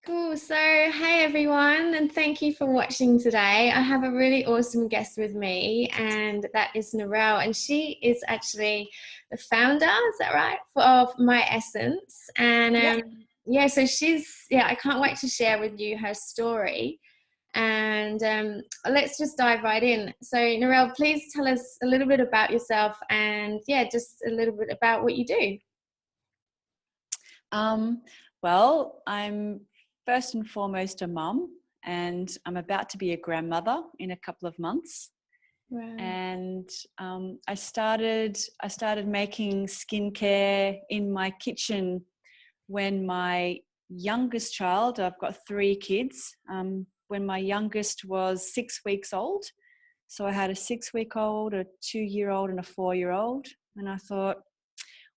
Cool. So, hey everyone, and thank you for watching today. I have a really awesome guest with me, and that is Narelle, and she is actually the founder, is that right, of Miessence. And Yep. yeah, so I can't wait to share with you her story. And let's just dive right in. So, Narelle, please tell us a little bit about yourself and yeah, just a little bit about what you do. Um, well, I'm first and foremost a mum, and I'm about to be a grandmother in a couple of months. Wow. And I started making skincare in my kitchen when my youngest child, I've got three kids, when my youngest was 6 weeks old. So I had a 6 week old, a 2 year old, and a 4 year old. And I thought,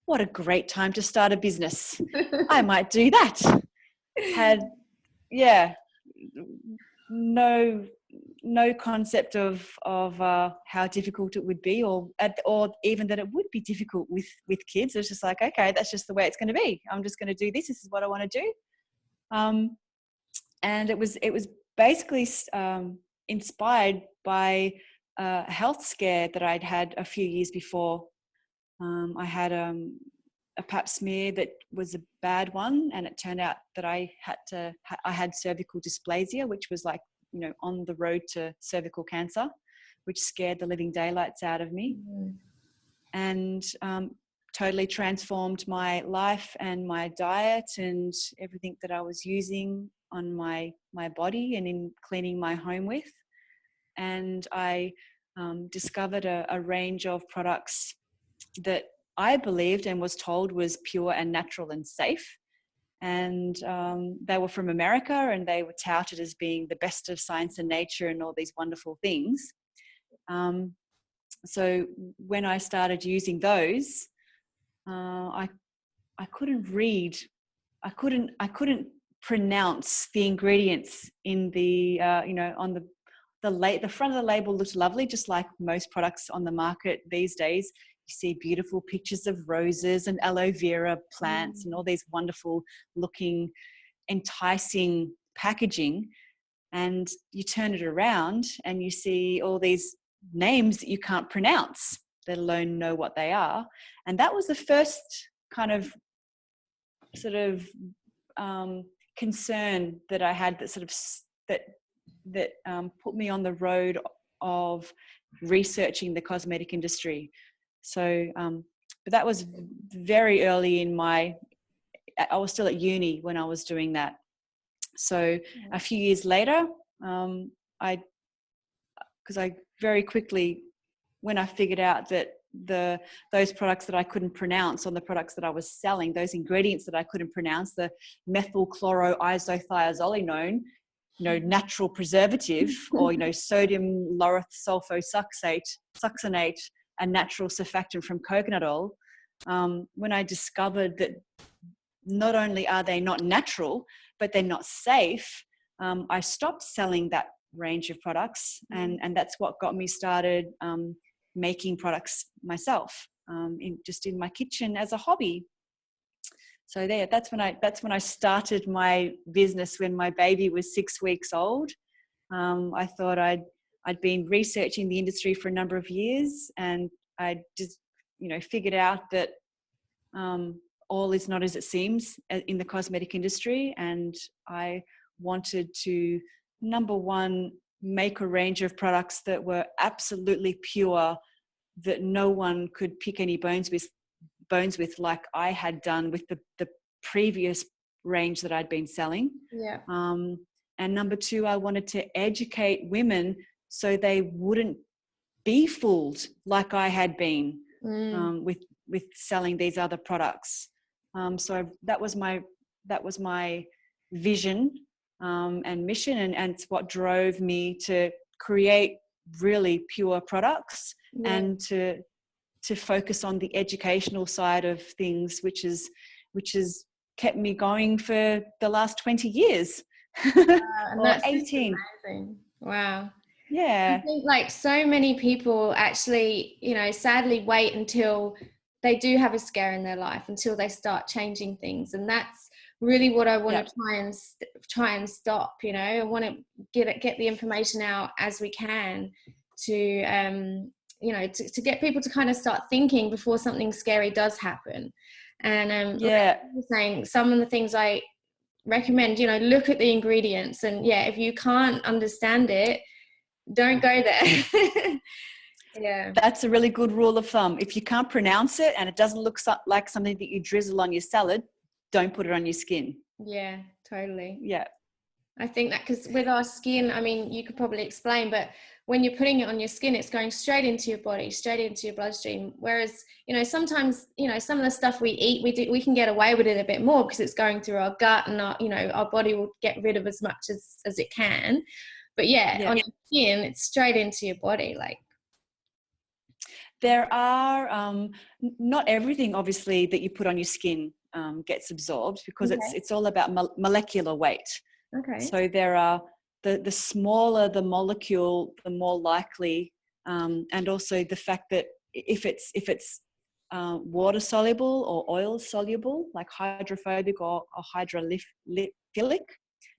what a great time to start a business. I might do that. Had, yeah, no no concept of how difficult it would be, or even that it would be difficult with kids. It's just like, okay, that's just the way it's going to be. I'm just going to do this. This is what I want to do. And it was basically inspired by a health scare that I'd had a few years before. I had a pap smear that was a bad one, and it turned out that I had cervical dysplasia, which was like, on the road to cervical cancer, which scared the living daylights out of me. Mm. And totally transformed my life and my diet and everything that I was using on my body and in cleaning my home with. And I discovered a range of products that I believed and was told was pure and natural and safe. And they were from America, and they were touted as being the best of science and nature and all these wonderful things. So when I started using those, I couldn't read, I couldn't pronounce the ingredients in the on the front of the label looked lovely, just like most products on the market these days. You see beautiful pictures of roses and aloe vera plants and all these wonderful looking, enticing packaging. And you turn it around and you see all these names that you can't pronounce, let alone know what they are. And that was the first kind of sort of concern that I had, that sort of that put me on the road of researching the cosmetic industry. So, but that was very early in I was still at uni when I was doing that. So a few years later, because I very quickly, when I figured out that those products that I couldn't pronounce on the products that I was selling, those ingredients that I couldn't pronounce, the methylchloroisothiazolinone, natural preservative, or sodium lauryl sulfonate, a natural surfactant from coconut oil. When I discovered that not only are they not natural, but they're not safe, I stopped selling that range of products, and that's what got me started making products myself, in my kitchen as a hobby. So that's when I started my business when my baby was 6 weeks old. I thought I'd been researching the industry for a number of years, and I just figured out that all is not as it seems in the cosmetic industry, and I wanted to, number one, make a range of products that were absolutely pure, that no one could pick any bones with, like I had done with the previous range that I'd been selling. Yeah. And number two, I wanted to educate women so they wouldn't be fooled like I had been with selling these other products. So that was my vision and mission, and it's what drove me to create really pure products, and to focus on the educational side of things, which has kept me going for the last 20 years. And Or that's 18. amazing. Wow. I Yeah. think like so many people actually, sadly wait until they do have a scare in their life, until they start changing things. And that's really what I want Yep. to try and stop. You know, I want to get the information out as we can to you know, to get people to kind of start thinking before something scary does happen. And like Yeah. you were saying, some of the things I recommend, you know, look at the ingredients, and yeah, if you can't understand it, don't go there. Yeah. That's a really good rule of thumb. If you can't pronounce it and it doesn't look like something that you drizzle on your salad, don't put it on your skin. Yeah, totally. Yeah. I think that because with our skin, I mean, you could probably explain, but when you're putting it on your skin, it's going straight into your body, straight into your bloodstream. Whereas, you know, sometimes, you know, some of the stuff we eat, we can get away with it a bit more because it's going through our gut, and our, you know, our body will get rid of as much as it can. But yeah, Yeah. on your skin, it's straight into your body. Like, There are not everything, obviously, that you put on your skin gets absorbed, because okay, it's all about molecular weight. okay. So there are the smaller the molecule, the more likely, and also the fact that if it's water soluble or oil soluble, like hydrophobic or hydrophilic.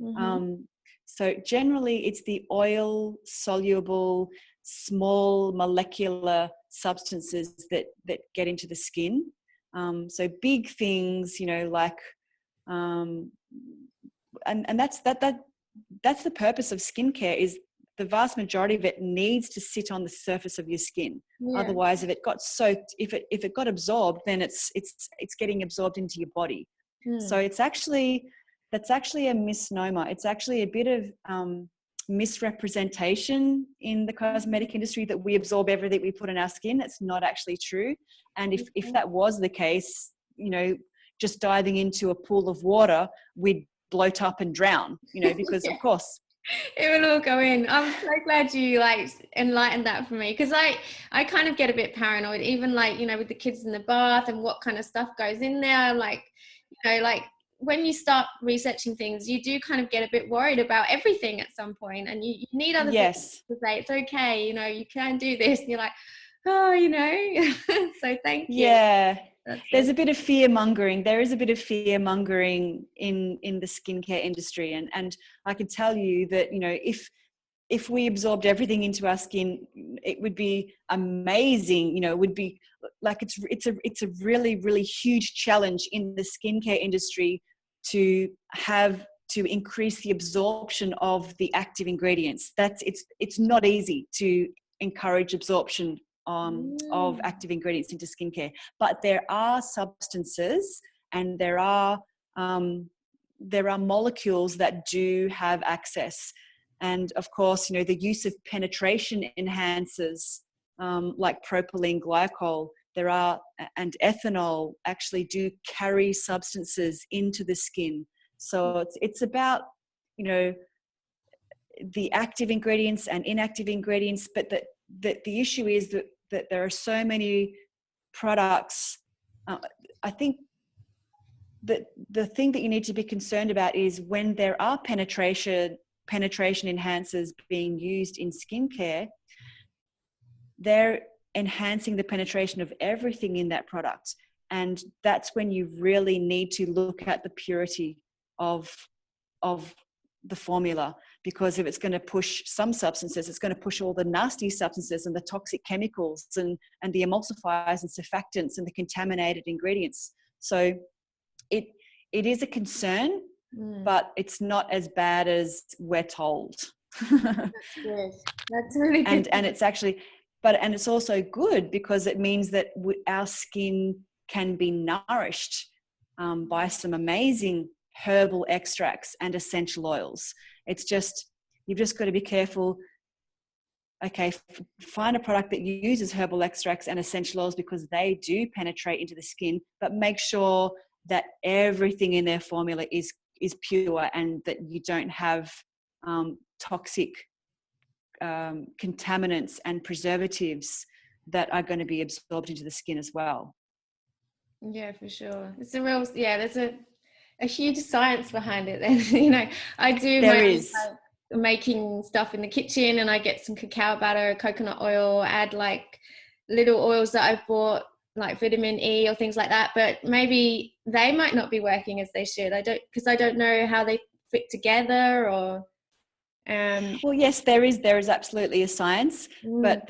Mm-hmm. Um, so generally, it's the oil soluble, small molecular substances that get into the skin. So big things, you know, like, um, and that's the purpose of skincare. Is the vast majority of it needs to sit on the surface of your skin. Yeah. Otherwise, if it got soaked, if it got absorbed, then it's getting absorbed into your body. So Hmm. that's actually a misnomer. It's actually a bit of misrepresentation in the cosmetic industry that we absorb everything we put on our skin. It's not actually true. And if that was the case, you know, just diving into a pool of water, we'd bloat up and drown, you know, because Yeah. of course. It will all go in. I'm so glad you like enlightened that for me, because I kind of get a bit paranoid, even like, you know, with the kids in the bath and what kind of stuff goes in there. Like, you know, like when you start researching things, you do kind of get a bit worried about everything at some point, and you need other people Yes. to say it's okay, you know, you can do this, and you're like, oh, you know. So thank you. Yeah. That's There's so a bit of fear mongering. There is a bit of fear mongering in the skincare industry. And I can tell you that, you know, if we absorbed everything into our skin, it would be amazing. You know, it would be like, it's a really, really huge challenge in the skincare industry to increase the absorption of the active ingredients. It's not easy to encourage absorption of mm, active ingredients into skincare, but there are substances, and there are molecules that do have access. And of course, you know, the use of penetration enhancers, like propylene glycol, and ethanol actually do carry substances into the skin. So it's about, you know, the active ingredients and inactive ingredients, but the issue is that there are so many products. I think that the thing that you need to be concerned about is when there are penetration enhancers being used in skincare, they're enhancing the penetration of everything in that product. And that's when you really need to look at the purity of the formula, because if it's going to push some substances, it's going to push all the nasty substances and the toxic chemicals and the emulsifiers and surfactants and the contaminated ingredients. So it is a concern, mm. but it's not as bad as we're told. That's good. That's really good. And it's actually, and it's also good because it means that our skin can be nourished by some amazing herbal extracts and essential oils. It's just, you've just got to be careful. Okay, find a product that uses herbal extracts and essential oils, because they do penetrate into the skin, but make sure that everything in their formula is pure, and that you don't have toxic contaminants and preservatives that are going to be absorbed into the skin as well. Yeah, for sure. It's a real, yeah, there's a huge science behind it then. You know, I do my There own is. making stuff in the kitchen, and I get some cacao butter, coconut oil, add like little oils that I've bought like vitamin E or things like that, but maybe they might not be working as they should. Because I don't know how they fit together, or Well, yes, there is absolutely a science, mm, but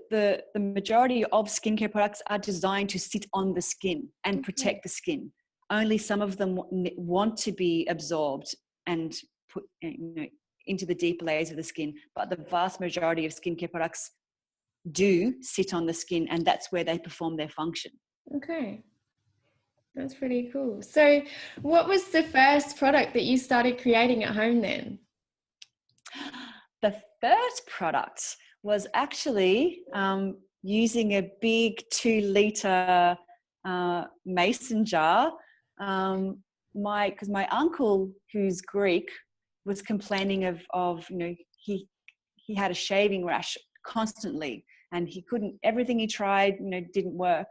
the majority of skincare products are designed to sit on the skin and okay. protect the skin. Only some of them want to be absorbed and put, into the deeper layers of the skin, but the vast majority of skincare products do sit on the skin, and that's where they perform their function. Okay. That's pretty cool. So what was the first product that you started creating at home then? The first product was actually using a big 2 liter mason jar. Because my uncle, who's Greek, was complaining of he had a shaving rash constantly, and he couldn't. Everything he tried, didn't work.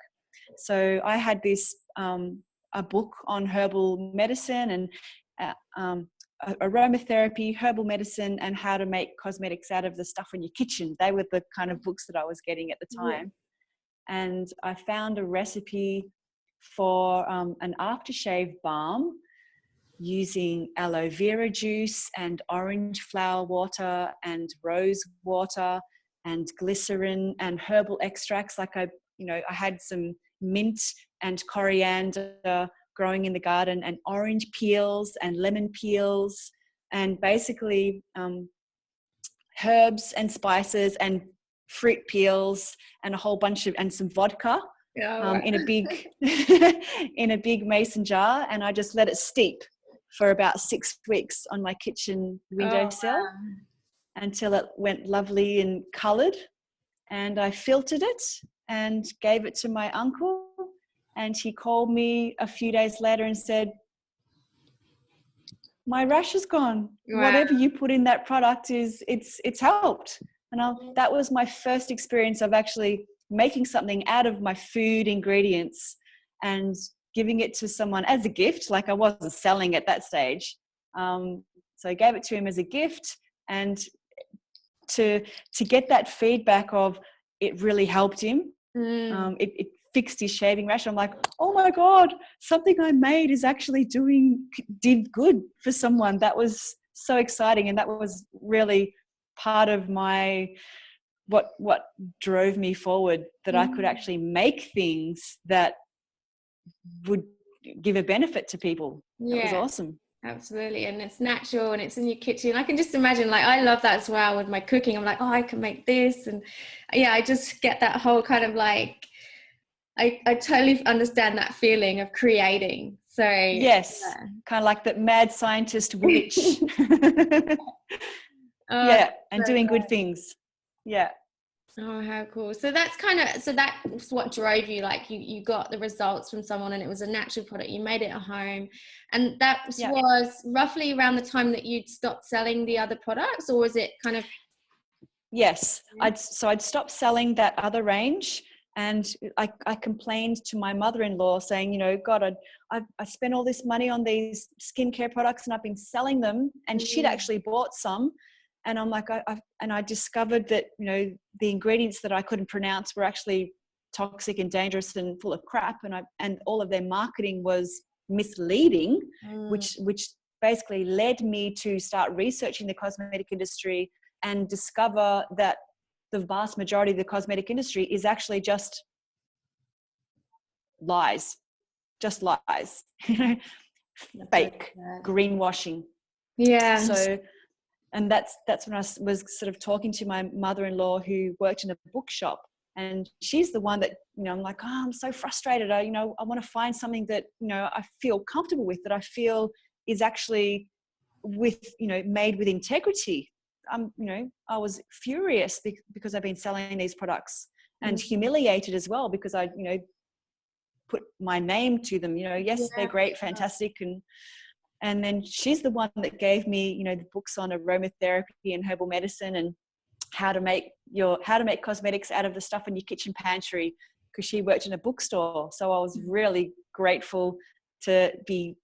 So I had this a book on herbal medicine and aromatherapy, herbal medicine, and how to make cosmetics out of the stuff in your kitchen. They were the kind of books that I was getting at the Yeah. time. And I found a recipe for an aftershave balm using aloe vera juice and orange flower water and rose water and glycerin and herbal extracts. I had some mint and coriander growing in the garden, and orange peels and lemon peels, and basically herbs and spices and fruit peels and a whole bunch of, and some vodka Oh, wow. in a big in a big mason jar, and I just let it steep for about 6 weeks on my kitchen Oh, windowsill wow. until it went lovely and coloured. And I filtered it and gave it to my uncle, and he called me a few days later and said, my rash is gone. Wow. Whatever you put in that product it's helped. And that was my first experience of actually making something out of my food ingredients and giving it to someone as a gift. Like, I wasn't selling at that stage. So I gave it to him as a gift, and to get that feedback of it really helped him. Mm. It fixed his shaving rash. I'm like, oh my God, something I made is actually did good for someone. That was so exciting. And that was really part of what drove me forward, that I could actually make things that would give a benefit to people. That was Yeah, awesome. absolutely. And it's natural and it's in your kitchen. I can just imagine, like, I love that as well with my cooking. I'm like, oh, I can make this. And yeah, I just get that whole kind of like, I totally understand that feeling of creating. So Yes, yeah. kind of like that mad scientist witch. Oh, Yeah, that's and so doing good great. things. Yeah. Oh, how cool. So that's what drove you. Like, you got the results from someone and it was a natural product. You made it at home. And that Yeah. was roughly around the time that you'd stopped selling the other products, or was it kind of? Yes. I'd stopped selling that other range, and I complained to my mother-in-law saying, God, I spent all this money on these skincare products and I've been selling them. And she'd actually bought some. And I'm like, I discovered that, the ingredients that I couldn't pronounce were actually toxic and dangerous and full of crap. And all of their marketing was misleading, Mm, which basically led me to start researching the cosmetic industry and discover that the vast majority of the cosmetic industry is actually just lies, that's so fake sad. greenwashing. Yeah. So, and that's when I was sort of talking to my mother-in-law, who worked in a bookshop, and she's the one that, I'm like, oh, I'm so frustrated. I want to find something that, I feel comfortable with, that I feel is actually made with integrity. I was furious because I've been selling these products, and Mm, humiliated as well, because I, put my name to them. Yes, they're yeah, for great, sure. fantastic, and then she's the one that gave me, the books on aromatherapy and herbal medicine, and how to make cosmetics out of the stuff in your kitchen pantry, because she worked in a bookstore. So I was really grateful to be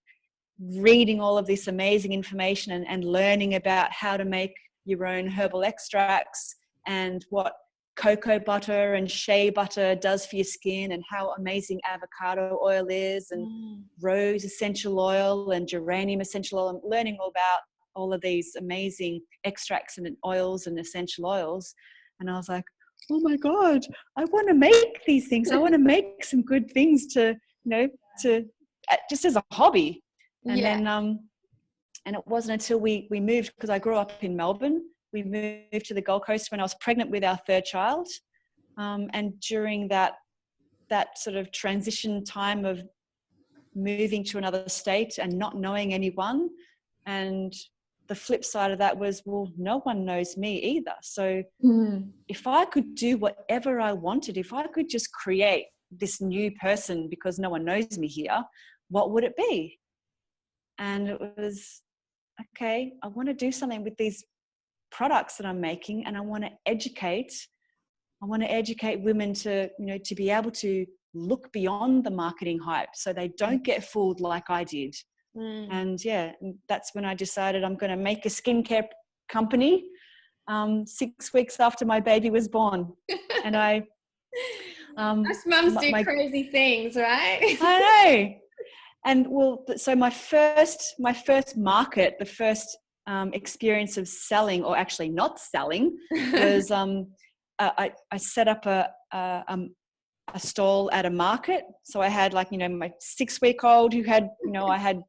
reading all of this amazing information and learning about how to make your own herbal extracts, and what cocoa butter and shea butter does for your skin, and how amazing avocado oil is, and rose essential oil and geranium essential oil. I'm learning all about all of these amazing extracts and oils and essential oils. And I was like, oh my God, I want to make these things. I want to make some good things to just as a hobby. And then, and it wasn't until we moved, because I grew up in Melbourne. We moved to the Gold Coast when I was pregnant with our third child. And during that sort of transition time of moving to another state and not knowing anyone, and the flip side of that was, well, no one knows me either. So if I could do whatever I wanted, if I could just create this new person because no one knows me here, what would it be? And it was, okay, I want to do something with these products that I'm making, and I want to educate women to, to be able to look beyond the marketing hype so they don't get fooled like I did. And that's when I decided I'm going to make a skincare company 6 weeks after my baby was born. And I us mums do crazy things, right? I know. And well, so my first market, the first experience of selling, or actually not selling, was I set up a stall at a market. So I had my 6-week-old who had, I had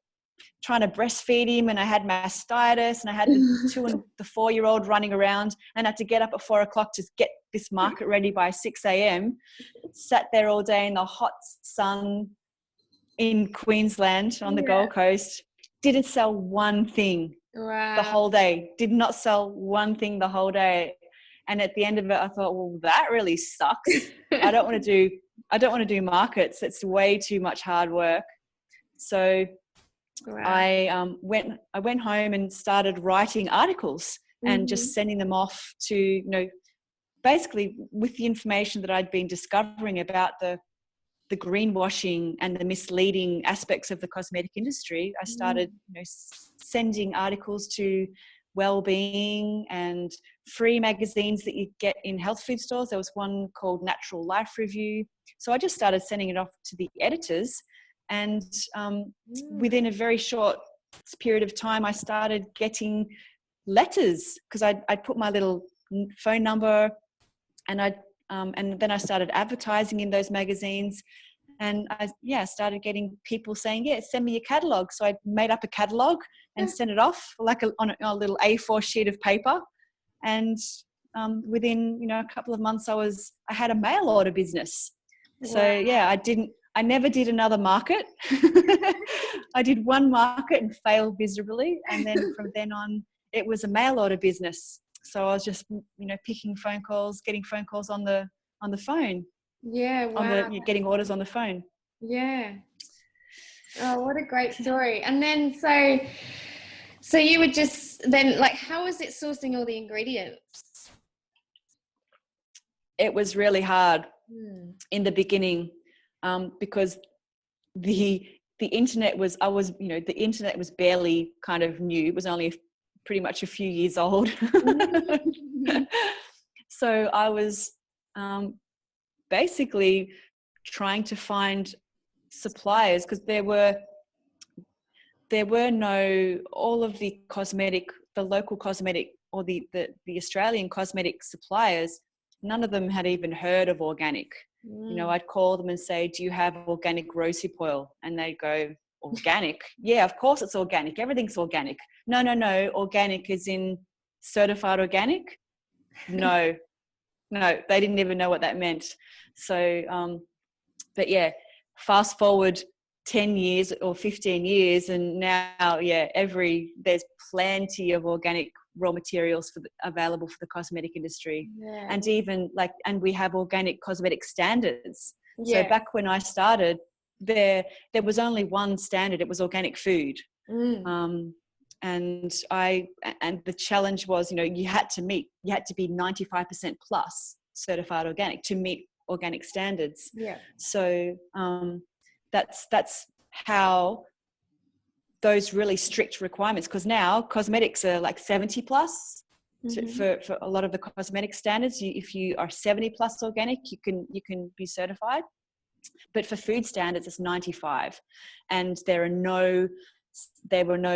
trying to breastfeed him, and I had mastitis, and I had the 2 and the 4-year-old running around, and I had to get up at 4 o'clock to get this market ready by 6 a.m. Sat there all day in the hot sun in Queensland on the Gold Coast. Didn't sell one thing the whole day. Did not sell one thing the whole day. And at the end of it, I thought, well, that really sucks. I don't want to do markets. It's way too much hard work. So I went home and started writing articles and just sending them off to, basically with the information that I'd been discovering about the greenwashing and the misleading aspects of the cosmetic industry. I started, sending articles to well-being and free magazines that you get in health food stores. There was one called Natural Life Review. So I just started sending it off to the editors. And within a very short period of time, I started getting letters, because I'd put my little phone number, and and then I started advertising in those magazines. And I started getting people saying, send me a catalogue. So I made up a catalogue and sent it off on a little A4 sheet of paper. And within, a couple of months, I had a mail order business. So I never did another market. I did one market and failed miserably. And then from then on, it was a mail order business. So I was just, picking phone calls, getting phone calls on the phone. Yeah, wow. Getting orders on the phone. Yeah. Oh, what a great story. And then so you would just then, how was it sourcing all the ingredients? It was really hard in the beginning, because the internet was, the internet was barely kind of new. It was only pretty much a few years old. So I was basically trying to find suppliers, because there were no, all of the local cosmetic, or the Australian cosmetic suppliers, none of them had even heard of organic. I'd call them and say, do you have organic rosehip oil? And they'd go, organic? Yeah, of course it's organic. Everything's organic. No. Organic is in certified organic? No, they didn't even know what that meant. So, but yeah, fast forward 10 years or 15 years, and now, there's plenty of organic raw materials available for the cosmetic industry. And even and we have organic cosmetic standards. So back when I started, there was only one standard. It was organic food. And the challenge was, you had to be 95% plus certified organic to meet organic standards. So that's how those really strict requirements, because now cosmetics are 70 plus, for a lot of the cosmetic standards. If you are 70 plus organic, you can be certified. But for food standards, it's 95, and there were no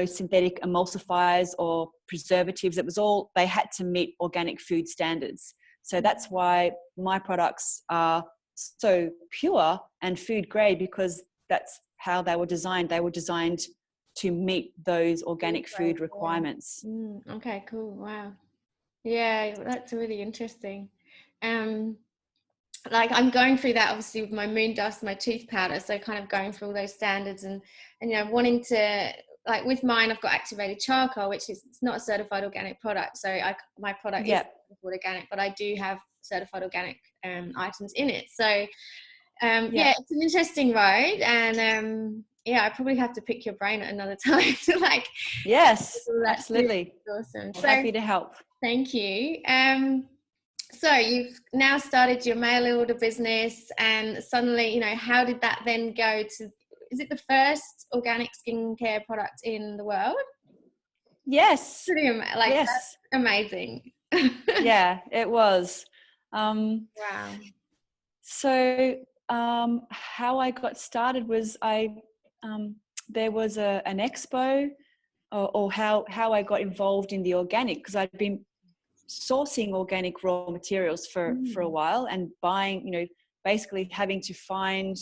synthetic emulsifiers or preservatives. It was all, they had to meet organic food standards. So that's why my products are so pure and food grade, because that's how they were designed. They were designed to meet those organic food requirements. Okay, cool. Wow. Yeah, that's really interesting. Like I'm going through that obviously with my moon dust, my tooth powder, so kind of going through all those standards and wanting to, like with mine I've got activated charcoal, which is, it's not a certified organic product, so my product is organic, but I do have certified organic items in it. So yeah, it's an interesting road, and yeah, I probably have to pick your brain at another time to like. Yes, absolutely. Awesome. So happy to help. Thank you. So you've now started your mail order business, and suddenly, how did that then go to, is it the first organic skincare product in the world? Yes. That's amazing. Yeah, it was. Wow. So how I got started was there was an expo, or how I got involved in the organic, because I'd been sourcing organic raw materials for a while, and buying, basically having to find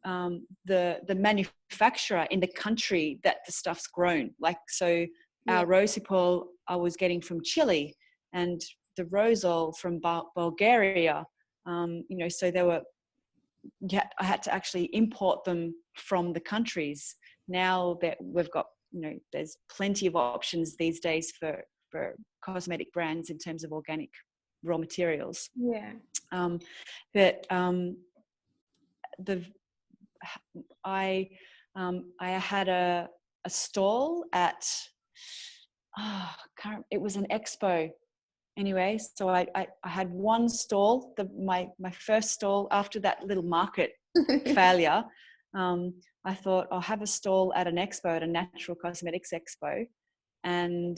the manufacturer in the country that the stuff's grown. Like, so our rosehip I was getting from Chile, and the rose oil from Bulgaria. So there were, I had to actually import them from the countries. Now that we've got, there's plenty of options these days for cosmetic brands in terms of organic raw materials. Yeah. But I had a stall at, it was an expo. Anyway, so I had one stall, my first stall after that little market failure. I thought I'll have a stall at an expo, at a natural cosmetics expo. And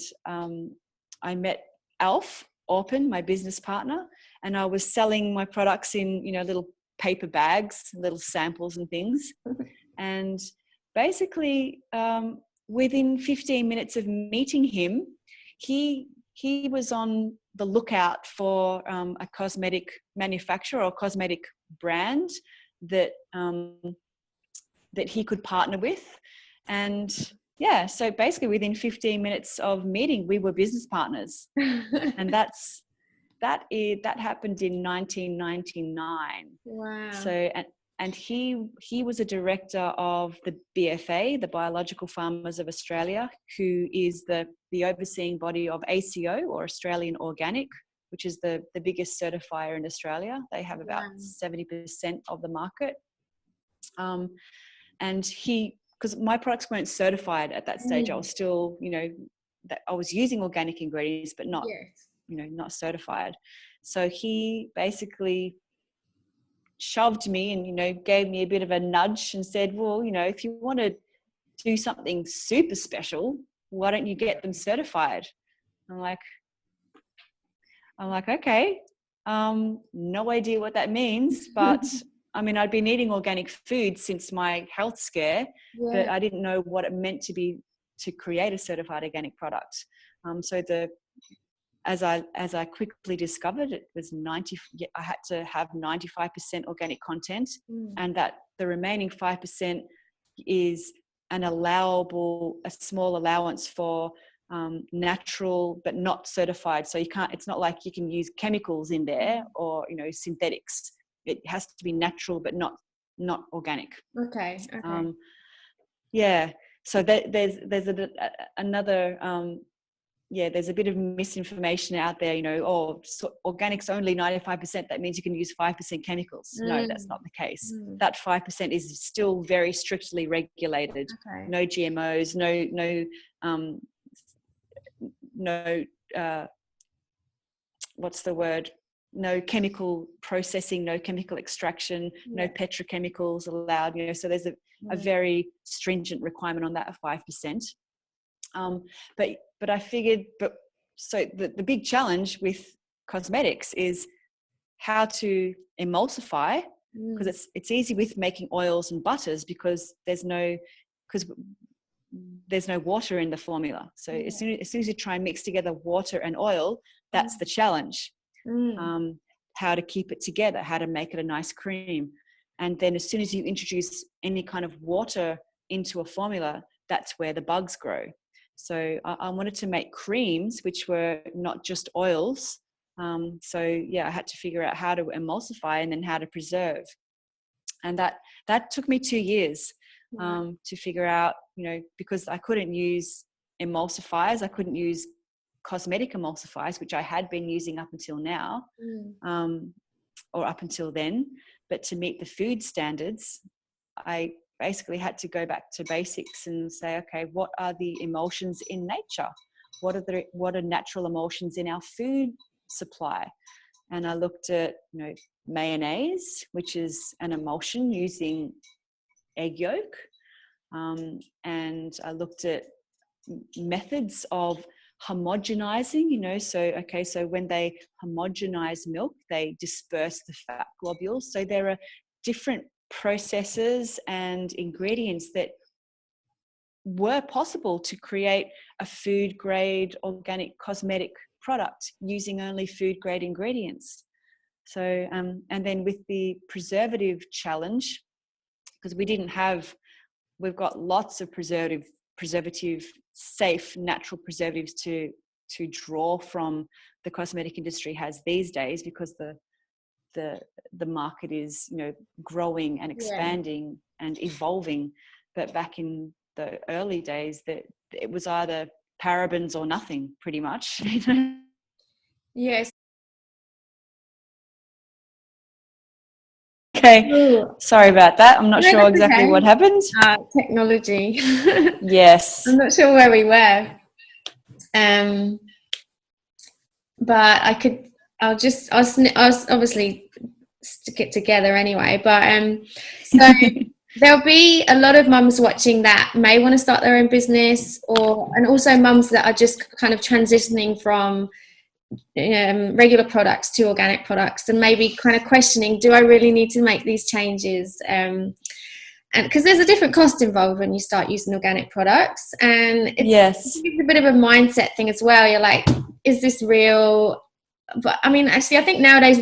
I met Alf Orpin, my business partner, and I was selling my products in, little paper bags, little samples and things. And basically, within 15 minutes of meeting him, he was on the lookout for a cosmetic manufacturer or cosmetic brand that he could partner with. And yeah, so basically within 15 minutes of meeting, we were business partners. And that happened in 1999. Wow. So, and he was a director of the BFA, the Biological Farmers of Australia, who is the overseeing body of ACO, or Australian Organic, which is the biggest certifier in Australia. They have about 70% of the market. And because my products weren't certified at that stage, I was still, that I was using organic ingredients, but not, not certified. So he basically shoved me and, gave me a bit of a nudge and said, well, if you want to do something super special, why don't you get them certified? I'm like, okay, no idea what that means, but I mean, I'd been eating organic food since my health scare, but I didn't know what it meant to create a certified organic product. So as I quickly discovered, it was I had to have 95% organic content, and that the remaining 5% is a small allowance for natural but not certified. So it's not like you can use chemicals in there or synthetics. It has to be natural but not organic. Okay. Yeah. So there's another there's a bit of misinformation out there, organic's only 95%. That means you can use 5% chemicals. No, that's not the case. That 5% is still very strictly regulated. Okay. No GMOs, no what's the word? No chemical processing, no chemical extraction, no petrochemicals allowed. So there's a very stringent requirement on that of 5%. But I figured, so the big challenge with cosmetics is how to emulsify, because it's easy with making oils and butters because there's no water in the formula. So as soon as you try and mix together water and oil, that's the challenge. How to keep it together, how to make it a nice cream. And then as soon as you introduce any kind of water into a formula, that's where the bugs grow. So I wanted to make creams which were not just oils. So yeah, I had to figure out how to emulsify and then how to preserve. And that took me 2 years to figure out, because I couldn't use emulsifiers, I couldn't use cosmetic emulsifiers, which I had been using up until now, or up until then. But to meet the food standards, I basically had to go back to basics and say, okay, what are the emulsions in nature? What are natural emulsions in our food supply? And I looked at, mayonnaise, which is an emulsion using egg yolk. And I looked at methods of homogenizing, so when they homogenize milk, they disperse the fat globules. So there are different processes and ingredients that were possible to create a food grade organic cosmetic product using only food grade ingredients. So and then with the preservative challenge, because we've got lots of preservative safe natural preservatives to draw from, the cosmetic industry has these days, because the market is growing and expanding and evolving. But back in the early days, that it was either parabens or nothing, pretty much. Yes. Okay, sorry about that. I'm not sure exactly what happened. Technology. Yes. I'm not sure where we were. But I'll obviously stick it together anyway. But so there'll be a lot of mums watching that may want to start their own business, and also mums that are just kind of transitioning from regular products to organic products, and maybe kind of questioning, do I really need to make these changes? And because there's a different cost involved when you start using organic products, and it's a bit of a mindset thing as well. You're like, is this real? But I mean, actually, I think nowadays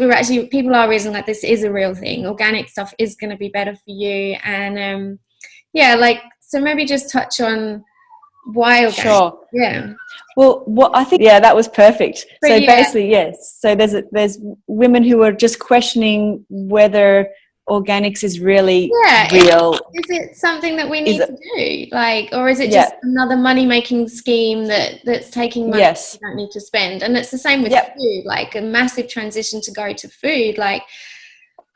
people are realizing that this is a real thing. Organic stuff is going to be better for you, and so maybe just touch on why organic. Sure. Yeah. Well, I think that was perfect. So basically, yes. So there's women who are just questioning whether organics is really real. Is it something that we need to do, or is it just another money making scheme that's taking money that you don't need to spend? And it's the same with food, like a massive transition to go to food. Like,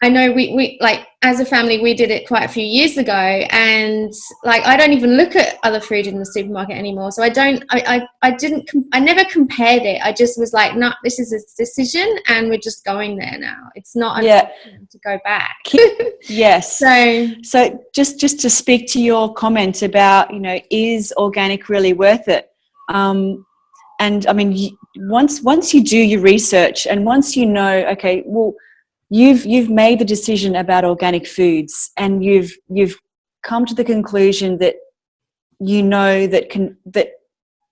I know we like, as a family, we did it quite a few years ago, and like, I don't even look at other food in the supermarket anymore. So I never compared it. I just was like, no, this is a decision and we're just going there now. It's not to go back. Yes. So just to speak to your comment about, is organic really worth it? And I mean, once you do your research, and once okay, well, you've made the decision about organic foods, and you've come to the conclusion that that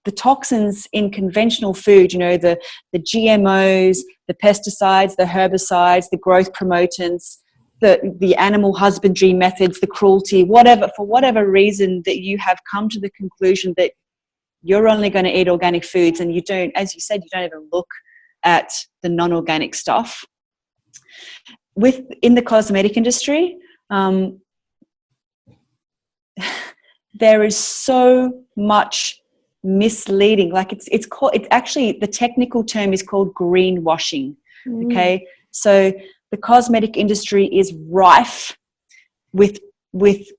the toxins in conventional food, the GMOs, the pesticides, the herbicides, the growth promotants, the animal husbandry methods, the cruelty, for whatever reason that you have come to the conclusion that you're only going to eat organic foods, and you don't, as you said, you don't even look at the non-organic stuff. In the cosmetic industry, there is so much misleading. Like it's actually, the technical term is called greenwashing. Okay, so the cosmetic industry is rife with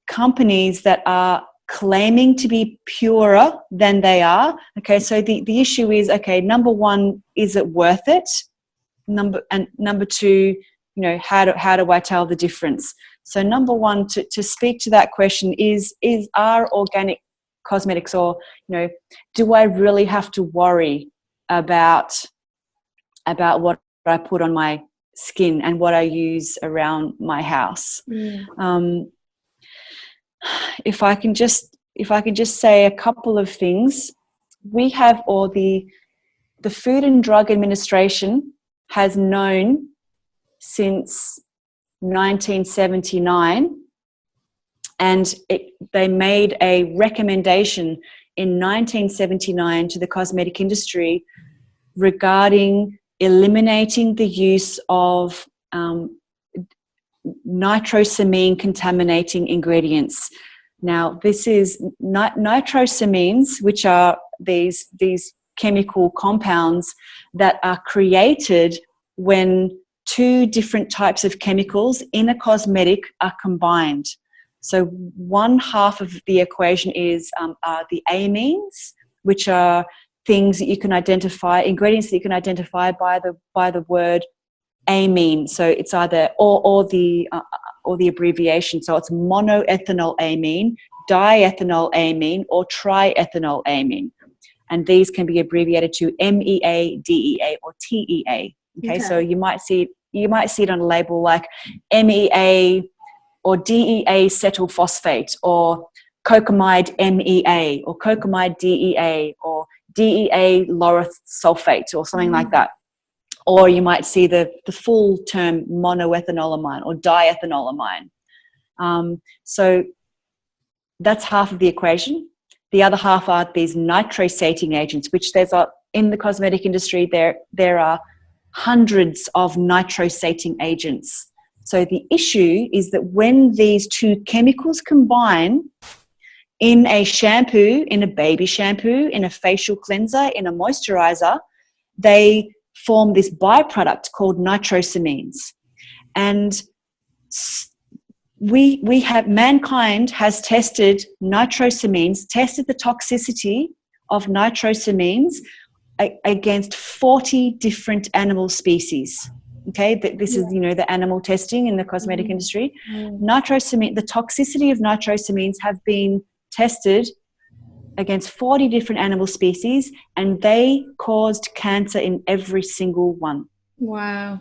companies that are claiming to be purer than they are. Okay, so the issue is, okay, number one, is it worth it? Number two, how do I tell the difference? So number one, to speak to that question are organic cosmetics, or do I really have to worry about what I put on my skin and what I use around my house. If I can just say a couple of things, we have, or the Food and Drug Administration has known since 1979, and they made a recommendation in 1979 to the cosmetic industry regarding eliminating the use of nitrosamine contaminating ingredients. Now, this is nitrosamines, which are these chemical compounds that are created when two different types of chemicals in a cosmetic are combined. So one half of the equation is are the amines, which are things that you can identify, ingredients that you can identify by the word amine. So it's either or the abbreviation. So it's monoethanol amine, diethanol amine, or triethanol amine. And these can be abbreviated to MEA, DEA, or TEA. Okay, so you might see it on a label like MEA or DEA cetyl phosphate, or cocamide MEA, or cocamide DEA, or DEA lauryl sulfate, or something like that. Or you might see the full term monoethanolamine or diethanolamine. So that's half of the equation. The other half are these nitrosating agents, which in the cosmetic industry, there are hundreds of nitrosating agents. So the issue is that when these two chemicals combine in a shampoo, in a baby shampoo, in a facial cleanser, in a moisturizer, they form this byproduct called nitrosamines. And mankind has tested nitrosamines, tested the toxicity of nitrosamines against 40 different animal species. Okay, this is, the animal testing in the cosmetic industry. Nitrosamine, the toxicity of nitrosamines have been tested against 40 different animal species, and they caused cancer in every single one. Wow.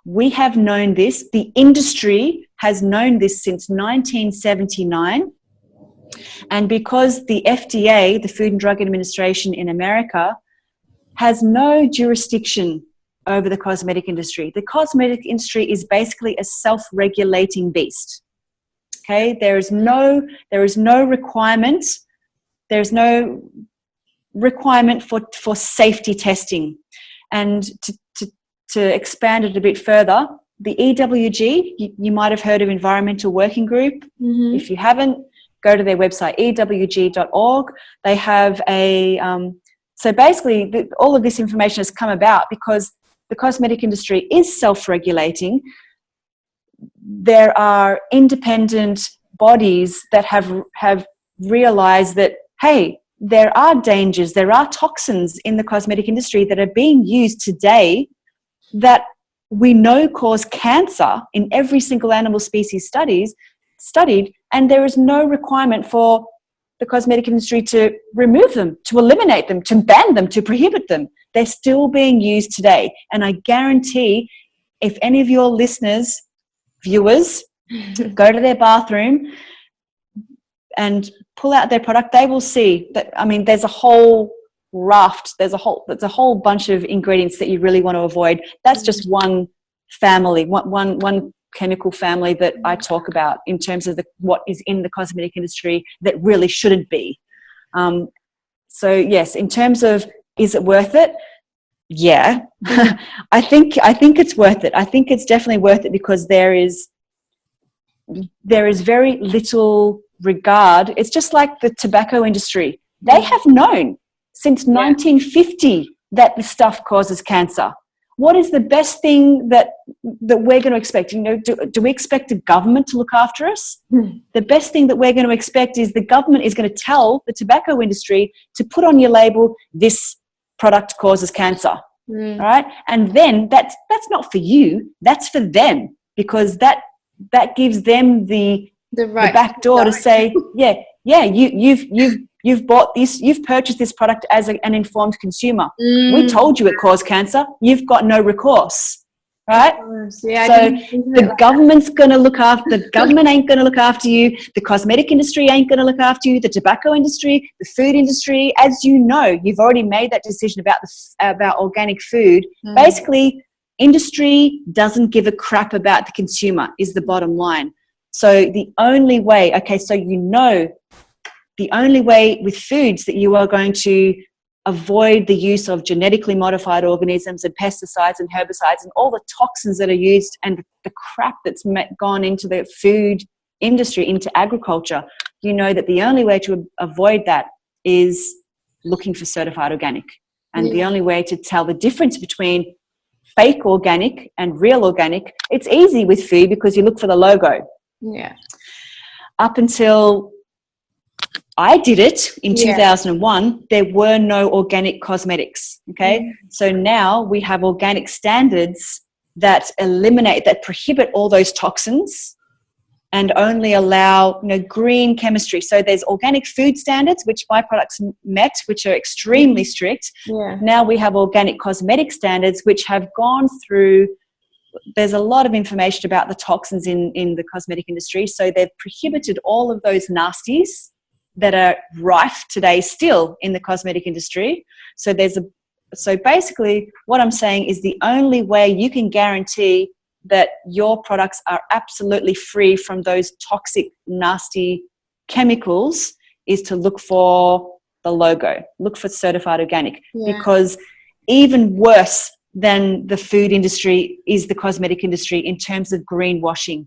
We have known this. The industry has known this since 1979. And because the FDA, the Food and Drug Administration in America, has no jurisdiction over the cosmetic industry. The cosmetic industry is basically a self-regulating beast. Okay, there is no requirement. There's no requirement for safety testing. And to expand it a bit further, the EWG, you might have heard of Environmental Working Group. Mm-hmm. If you haven't, go to their website, ewg.org. They have so basically all of this information has come about because the cosmetic industry is self-regulating. There are independent bodies that have realized that, hey, there are dangers, there are toxins in the cosmetic industry that are being used today that we know cause cancer in every single animal species studied, and there is no requirement for the cosmetic industry to remove them, to eliminate them, to ban them, to prohibit them. They're still being used today. And I guarantee if any of your listeners, viewers, go to their bathroom and pull out their product, they will see that, there's a whole raft, there's a whole bunch of ingredients that you really want to avoid. That's just one family, one chemical family that I talk about in terms of what is in the cosmetic industry that really shouldn't be. So yes, in terms of, is it worth it? Yeah, I think it's worth it. I think it's definitely worth it because there is very little regard. It's just like the tobacco industry. They have known since 1950 that the stuff causes cancer. What is the best thing that we're going to expect? Do we expect the government to look after us? The best thing that we're going to expect is the government is going to tell the tobacco industry to put on your label, this product causes cancer. All right? And then that's not for you, that's for them, because that gives them the back door to say, you've You've bought this, you've purchased this product as an informed consumer. We told you it caused cancer. You've got no recourse, right? Yeah, so the government's going to look after, the government ain't going to look after you. The cosmetic industry ain't going to look after you. The tobacco industry, the food industry, as you know, you've already made that decision about organic food. Basically, industry doesn't give a crap about the consumer is the bottom line. So the only way, the only way with foods that you are going to avoid the use of genetically modified organisms and pesticides and herbicides and all the toxins that are used and the crap that's gone into the food industry, into agriculture, you know that the only way to avoid that is looking for certified organic. And the only way to tell the difference between fake organic and real organic, it's easy with food because you look for the logo. Yeah. Up until I did it in 2001, there were no organic cosmetics, okay? So now we have organic standards that prohibit all those toxins and only allow, green chemistry. So there's organic food standards, which my products met, which are extremely strict. Yeah. Now we have organic cosmetic standards, which have gone through, there's a lot of information about the toxins in the cosmetic industry. So they've prohibited all of those nasties that are rife today still in the cosmetic industry. So basically what I'm saying is the only way you can guarantee that your products are absolutely free from those toxic, nasty chemicals is to look for the logo, look for certified organic, because even worse than the food industry is the cosmetic industry in terms of greenwashing.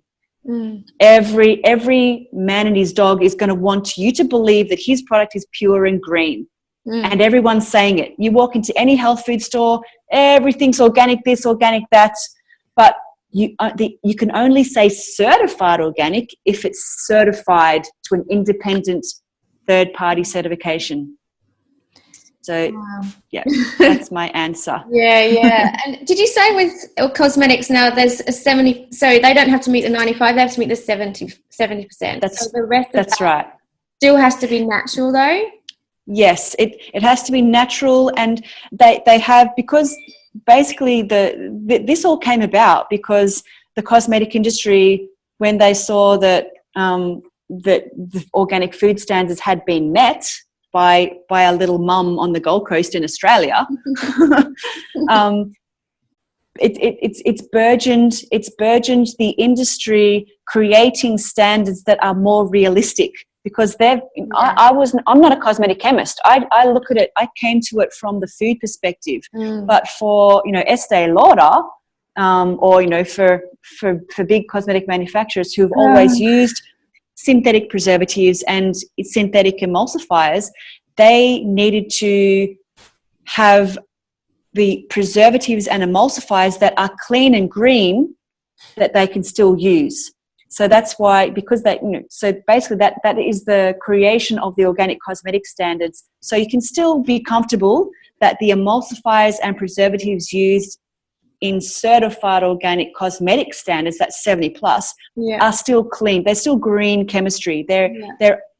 Every man and his dog is going to want you to believe that his product is pure and green. And everyone's saying it. You walk into any health food store, everything's organic this, organic that, but you can only say certified organic if it's certified to an independent third-party certification. So, that's my answer. Yeah. And did you say with cosmetics now there's a 70, so they don't have to meet the 95, they have to meet the 70%. So the rest of that's right. Still has to be natural though? Yes, it has to be natural, and they have, because basically this all came about because the cosmetic industry, when they saw that that the organic food standards had been met by a little mum on the Gold Coast in Australia, it's burgeoned the industry, creating standards that are more realistic. Because I'm not a cosmetic chemist. I look at it, I came to it from the food perspective. But for, Estee Lauder, or, for big cosmetic manufacturers who've always used synthetic preservatives and synthetic emulsifiers, they needed to have the preservatives and emulsifiers that are clean and green that they can still use. So that's why, because so basically that is the creation of the organic cosmetic standards. So you can still be comfortable that the emulsifiers and preservatives used in certified organic cosmetic standards, that's 70 plus, are still clean. They're still green chemistry. They're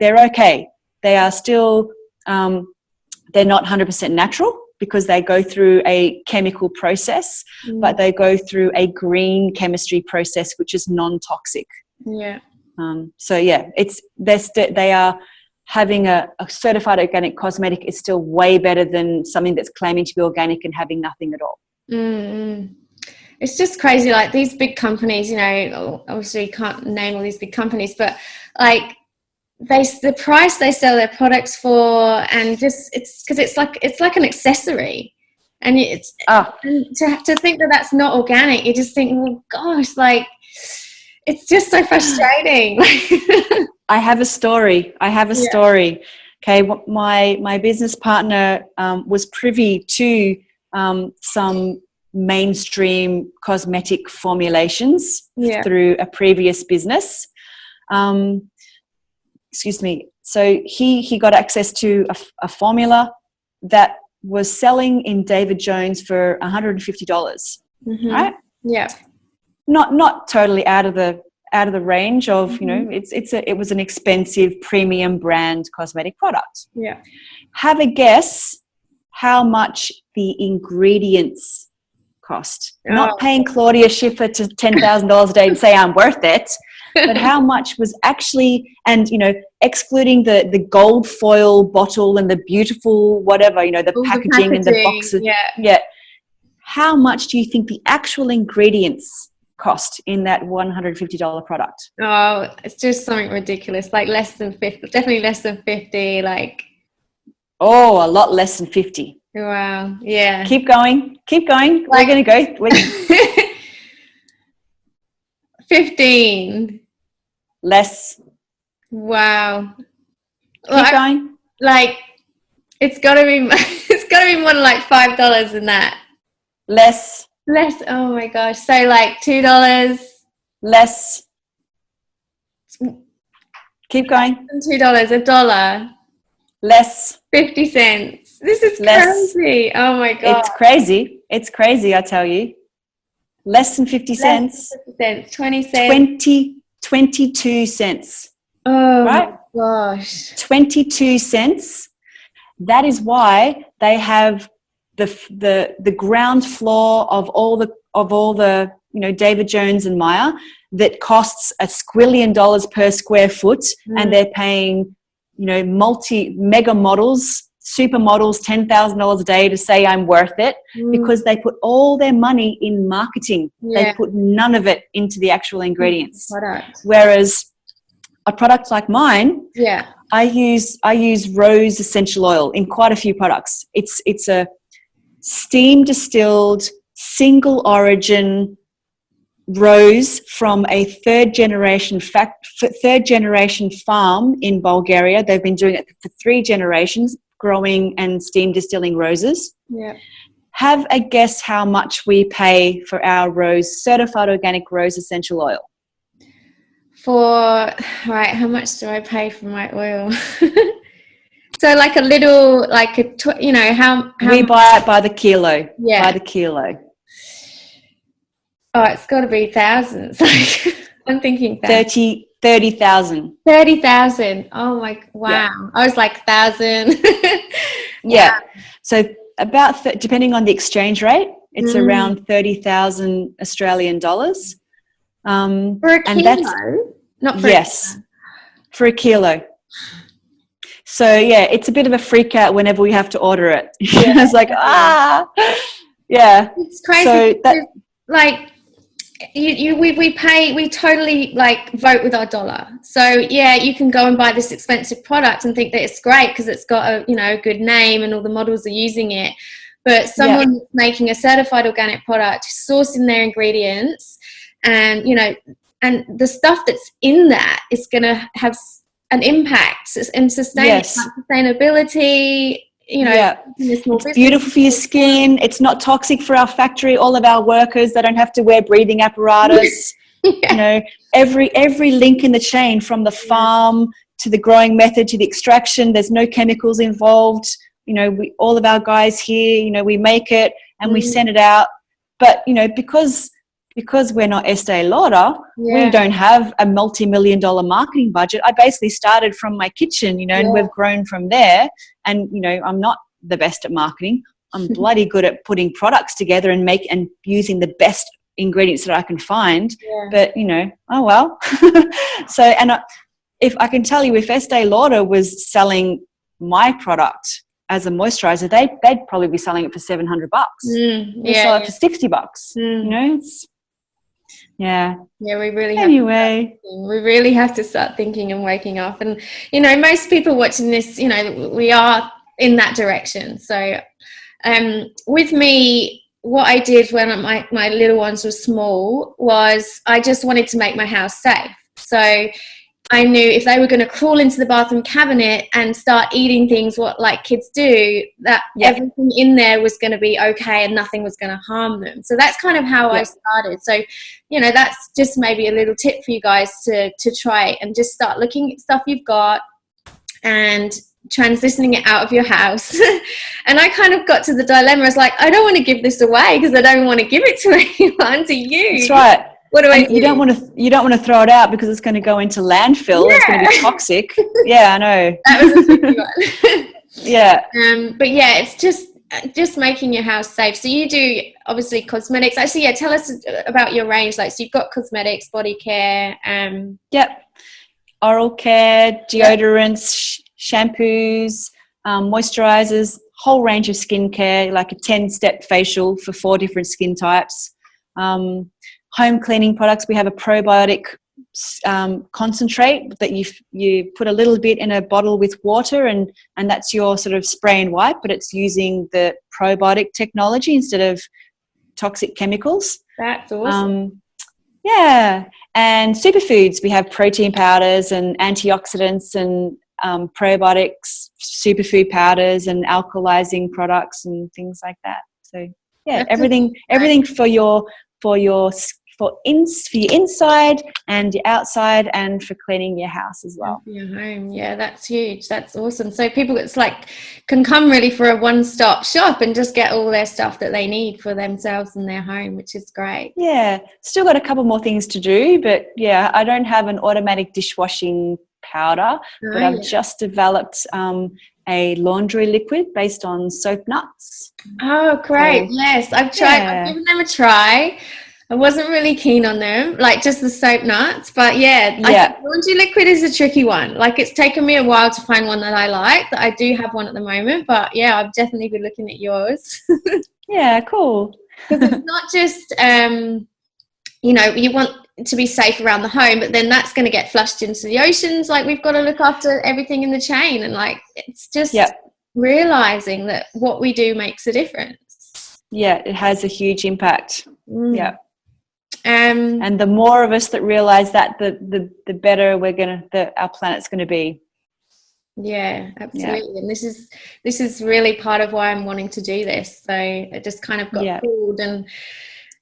okay. They are still, they're not 100% natural because they go through a chemical process, but they go through a green chemistry process, which is non-toxic. Yeah. They are having a certified organic cosmetic is still way better than something that's claiming to be organic and having nothing at all. It's just crazy. Like these big companies, obviously you can't name all these big companies, but like the price they sell their products for, and just it's because it's like an accessory, and and to think that that's not organic, you just think, well, gosh, like it's just so frustrating. I have a story. Okay, my business partner was privy to some mainstream cosmetic formulations through a previous business. So he got access to a formula that was selling in David Jones for $150. Right? Yeah. Not totally out of the out of the range of, you know, it was an expensive premium brand cosmetic product. Yeah. Have a guess how much the ingredients cost. Not paying Claudia Schiffer to $10,000 a day to say I'm worth it, but how much was actually, and, you know, excluding the gold foil bottle and the beautiful whatever, you know, the packaging and the boxes. Yeah. How much do you think the actual ingredients cost in that $150 product? Oh, it's just something ridiculous. Like less than 50, definitely less than 50. Like, oh, a lot less than 50. Wow. Yeah. Keep going. Like, we're going to go. 15. Less. Wow. Keep going. Like, it's got to be more than like $5 than that. Less. Oh my gosh. So like $2. Less. Keep going. $2. $1. Less. 50 cents. This is less. Crazy. Oh my god. It's crazy, I tell you. Less than 50 cents. 50 cents. 20 cents. 22 cents. Oh right? My gosh. 22 cents. That is why they have the ground floor of all the you know, David Jones and Meyer that costs $1 squillion per square foot, and they're paying, you know, mega models, supermodels $10,000 a day to say I'm worth it, because they put all their money in marketing. They put none of it into the actual ingredients. Whereas a product like mine, I use rose essential oil in quite a few products. It's a steam distilled single origin rose from a third generation farm in Bulgaria. They've been doing it for 3 generations, growing and steam distilling roses. Yeah. Have a guess how much we pay for our certified organic rose essential oil. How much do I pay for my oil? So like a little, like how we buy it by the kilo. Yeah. By the kilo. Oh, it's got to be thousands. I'm thinking 30,000. 30,000. Oh my, wow. Yeah. I was like 1,000. Yeah. So about, depending on the exchange rate, it's around 30,000 Australian dollars. For a kilo? Not for for a kilo. So yeah, it's a bit of a freak out whenever we have to order it. Yeah. It's like, yeah. It's crazy. So like, we totally like vote with our dollar. So yeah, you can go and buy this expensive product and think that it's great because it's got a good name and all the models are using it. But someone making a certified organic product, sourcing their ingredients, and and the stuff that's in that is going to have an impact and sustainability. It's beautiful for your skin. It's not toxic for our factory. All of our workers, they don't have to wear breathing apparatus. Every link in the chain, from the farm to the growing method to the extraction, there's no chemicals involved. All of our guys here, we make it and we send it out. But because we're not Estee Lauder, we don't have a multi-million-dollar marketing budget. I basically started from my kitchen, and we've grown from there. And, I'm not the best at marketing. I'm bloody good at putting products together and using the best ingredients that I can find. Yeah. But, oh well. So, and if I can tell you, if Estee Lauder was selling my product as a moisturizer, they'd probably be selling it for $700. We sell it for $60. It's... Yeah, we really have to start thinking and waking up. And most people watching this, we are in that direction. So with me, what I did when my little ones were small was I just wanted to make my house safe. So I knew if they were going to crawl into the bathroom cabinet and start eating things like kids do, that everything in there was going to be okay and nothing was going to harm them. So that's kind of how I started. So, that's just maybe a little tip for you guys to try and just start looking at stuff you've got and transitioning it out of your house. And I kind of got to the dilemma. I was like, I don't want to give this away because I don't want to give it to anyone, to you. That's right. What do I And do? you don't want to throw it out because it's going to go into landfill. It's going to be Yeah. toxic. Yeah, I know. That was a tricky one. Yeah. But yeah, it's just making your house safe. So you do obviously cosmetics. Actually, yeah, tell us about your range. Like, so you've got cosmetics, body care. Yep. Oral care, Yep. deodorants, shampoos, moisturizers, whole range of skincare, like a 10-step facial for 4 different skin types. Home cleaning products. We have a probiotic concentrate that you put a little bit in a bottle with water, and that's your sort of spray and wipe, but it's using the probiotic technology instead of toxic chemicals. That's awesome. Yeah, and superfoods. We have protein powders and antioxidants and probiotics, superfood powders and alkalizing products and things like that. So yeah, That's a everything for your inside and your outside, and for cleaning your house as And well. for your home. Yeah, that's huge. That's awesome. So people, it's like, can come really for a one-stop shop and just get all their stuff that they need for themselves and their home, which is great. Yeah, still got a couple more things to do, but yeah, I don't have an automatic dishwashing powder, Oh, but I've yeah. just developed a laundry liquid based on soap nuts. Oh, great. So Yes, I've tried. I've yeah, given them a try. I wasn't really keen on them, like just the soap nuts. But yeah, I think yeah, laundry liquid is a tricky one. Like, it's taken me a while to find one that I like. That I do have one at the moment, but yeah, I've definitely been looking at yours. yeah, cool. Because it's not just you want to be safe around the home, but then that's going to get flushed into the oceans. Like, we've got to look after everything in the chain, and like, it's just Yeah, realizing that what we do makes a difference. yeah, it has a huge impact. Mm. Yeah, Um, and the more of us that realize that, the better our planet's gonna be. yeah, Yeah, absolutely. And this is really part of why I'm wanting to do this. So it just kind of got yeah, pulled, and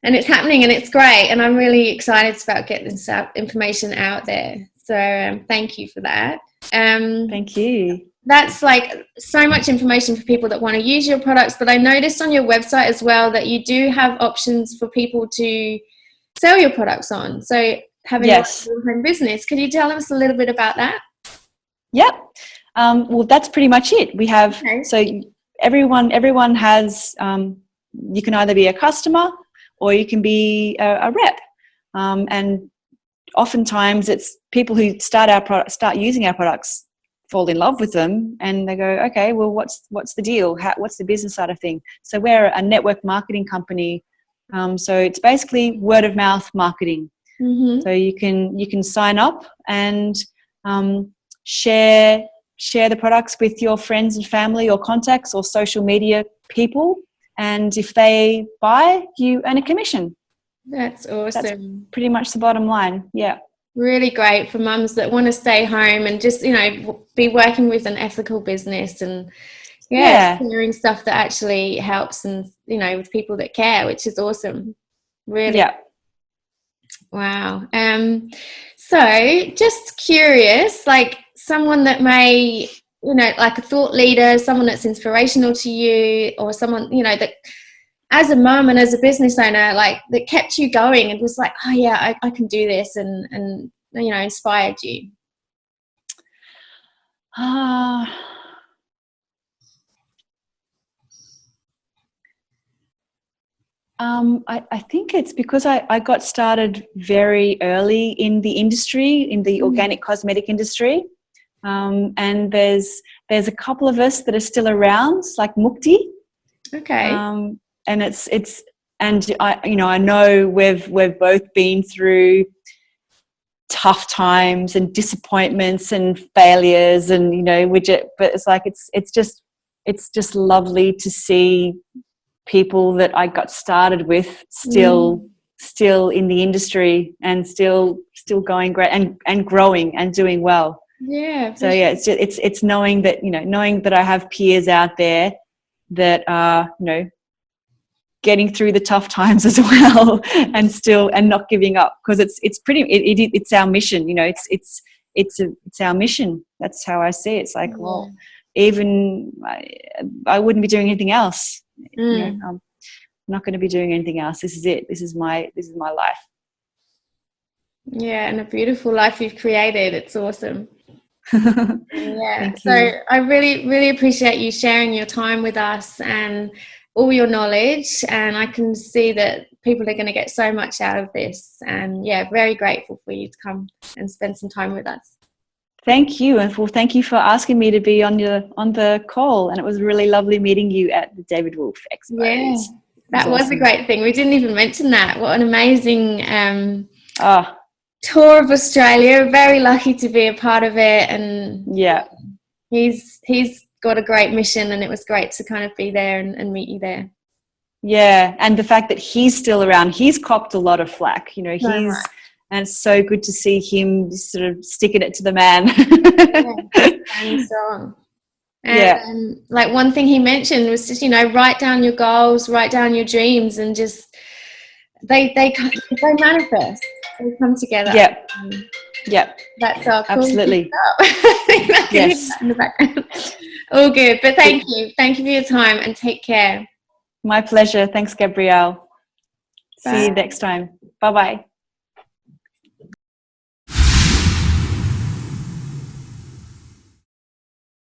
it's happening, and it's great, and I'm really excited about getting this information out there. So thank you for that. thank you. That's like so much information for people that want to use your products, but I noticed on your website as well that you do have options for people to sell your products on. So having like Yes. your home business, could you tell us a little bit about that? Yep. Well, that's pretty much it. We have, Okay. so everyone has, you can either be a customer or you can be a rep. And oftentimes it's people who start using our products, fall in love with them, and they go, okay, well, what's the deal? What's the business side of thing? So we're a network marketing company. So it's basically word of mouth marketing. Mm-hmm. So you can sign up and share the products with your friends and family or contacts or social media people, and if they buy, you earn a commission. That's That's awesome. pretty much the bottom line. Yeah. Really great for mums that want to stay home and just, be working with an ethical business, and yeah, Yeah. sharing stuff that actually helps, and, with people that care, which is awesome. Really. Yeah. Wow. So just curious, like someone that may, like a thought leader, someone that's inspirational to you, or someone, that as a mum and as a business owner, like that kept you going and was like, oh yeah, I can do this, and inspired you. Uh, I think it's because I got started very early in the industry, in the organic cosmetic industry. And there's a couple of us that are still around, like Mukti. Okay. And it's and I know we've both been through tough times and disappointments and failures, and but it's like it's just lovely to see people that I got started with still in the industry and still going great and growing and doing well. Yeah, So for yeah, sure. it's knowing that I have peers out there that are getting through the tough times as well, and not giving up, because it's our mission. It's our mission. That's how I see it. It's like, Yeah. well, even I wouldn't be doing anything else. I'm not going to be doing anything else. This is it. This is my life. Yeah, and a beautiful life you've created. It's awesome. Yeah, Thank so you. I really, really appreciate you sharing your time with us and all your knowledge. And I can see that people are going to get so much out of this. And yeah, very grateful for you to come and spend some time with us. Thank you, and thank you for asking me to be on the call. And it was really lovely meeting you at the David Wolf Yeah, Expos. It was that was a awesome. great thing. We didn't even mention that. What an amazing Ah, tour of Australia. Very lucky to be a part of it. And yeah, he's got a great mission, and it was great to kind of be there and meet you there. yeah. And the fact that he's still around, he's copped a lot of flack. You know, So much. and it's so good to see him sort of sticking it to the man. Yeah, just standing strong. And Yeah, like one thing he mentioned was just, write down your goals, write down your dreams, and just they manifest, they come together. yeah, yeah. That's our cool. Absolutely. I can hear Yes. that in the background. All good, but thank you for your time, and take care. My pleasure. Thanks, Gabrielle. See Bye. you next time. Bye-bye.